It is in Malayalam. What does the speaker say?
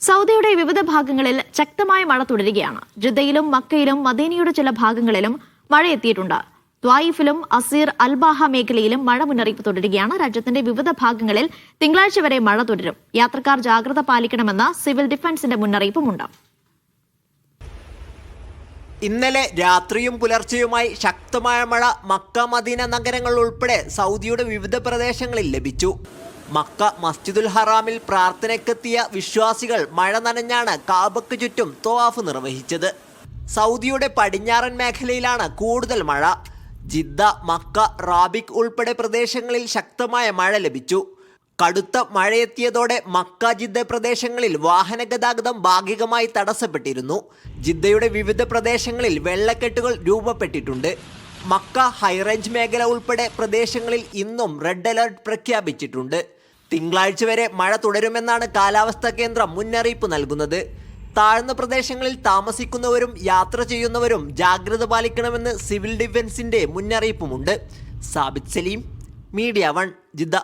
സൗദിയുടെ വിവിധ ഭാഗങ്ങളിൽ ശക്തമായ മഴ തുടരുകയാണ്. ജിദ്ദയിലും മക്കയിലും മദീനയുടെ ചില ഭാഗങ്ങളിലും മഴ എത്തിയിട്ടുണ്ട്. ത്വായിഫിലും അസീർ അൽബാഹ മേഖലയിലും മഴ മുന്നറിയിപ്പ് തുടരുകയാണ്. രാജ്യത്തിന്റെ വിവിധ ഭാഗങ്ങളിൽ തിങ്കളാഴ്ച വരെ മഴ തുടരും. യാത്രക്കാർ ജാഗ്രത പാലിക്കണമെന്ന് സിവിൽ ഡിഫൻസിന്റെ മുന്നറിയിപ്പുമുണ്ട്. ഇന്നലെ രാത്രിയും പുലർച്ചെയുമായി ശക്തമായ മഴ മക്ക മദീന നഗരങ്ങൾ ഉൾപ്പെടെ സൗദിയുടെ വിവിധ പ്രദേശങ്ങളിൽ ലഭിച്ചു. മക്ക മസ്ജിദുൽ ഹറാമിൽ പ്രാർത്ഥനയ്ക്കെത്തിയ വിശ്വാസികൾ മഴ നനഞ്ഞാണ് കാബയ്ക്ക് ചുറ്റും ത്വവാഫ് നിർവഹിച്ചത്. സൗദിയുടെ പടിഞ്ഞാറൻ മേഖലയിലാണ് കൂടുതൽ മഴ. ജിദ്ദ, മക്ക, റാബിക് ഉൾപ്പെടെ പ്രദേശങ്ങളിൽ ശക്തമായ മഴ ലഭിച്ചു. കടുത്ത മഴയെത്തിയതോടെ മക്ക, ജിദ്ദ പ്രദേശങ്ങളിൽ വാഹന ഗതാഗതം ഭാഗികമായി തടസ്സപ്പെട്ടിരുന്നു. ജിദ്ദയുടെ വിവിധ പ്രദേശങ്ങളിൽ വെള്ളക്കെട്ടുകൾ രൂപപ്പെട്ടിട്ടുണ്ട്. മക്ക ഹൈറേഞ്ച് മേഖല ഉൾപ്പെടെ പ്രദേശങ്ങളിൽ ഇന്നും റെഡ് അലർട്ട് പ്രഖ്യാപിച്ചിട്ടുണ്ട്. തിങ്കളാഴ്ച വരെ മഴ തുടരുമെന്നാണ് കാലാവസ്ഥാ കേന്ദ്രം മുന്നറിയിപ്പ് നൽകുന്നത്. താഴ്ന്ന പ്രദേശങ്ങളിൽ താമസിക്കുന്നവരും യാത്ര ചെയ്യുന്നവരും ജാഗ്രത പാലിക്കണമെന്ന് സിവിൽ ഡിഫൻസിന്റെ മുന്നറിയിപ്പുമുണ്ട്. Sabith Saleem, media 1, Jeddah.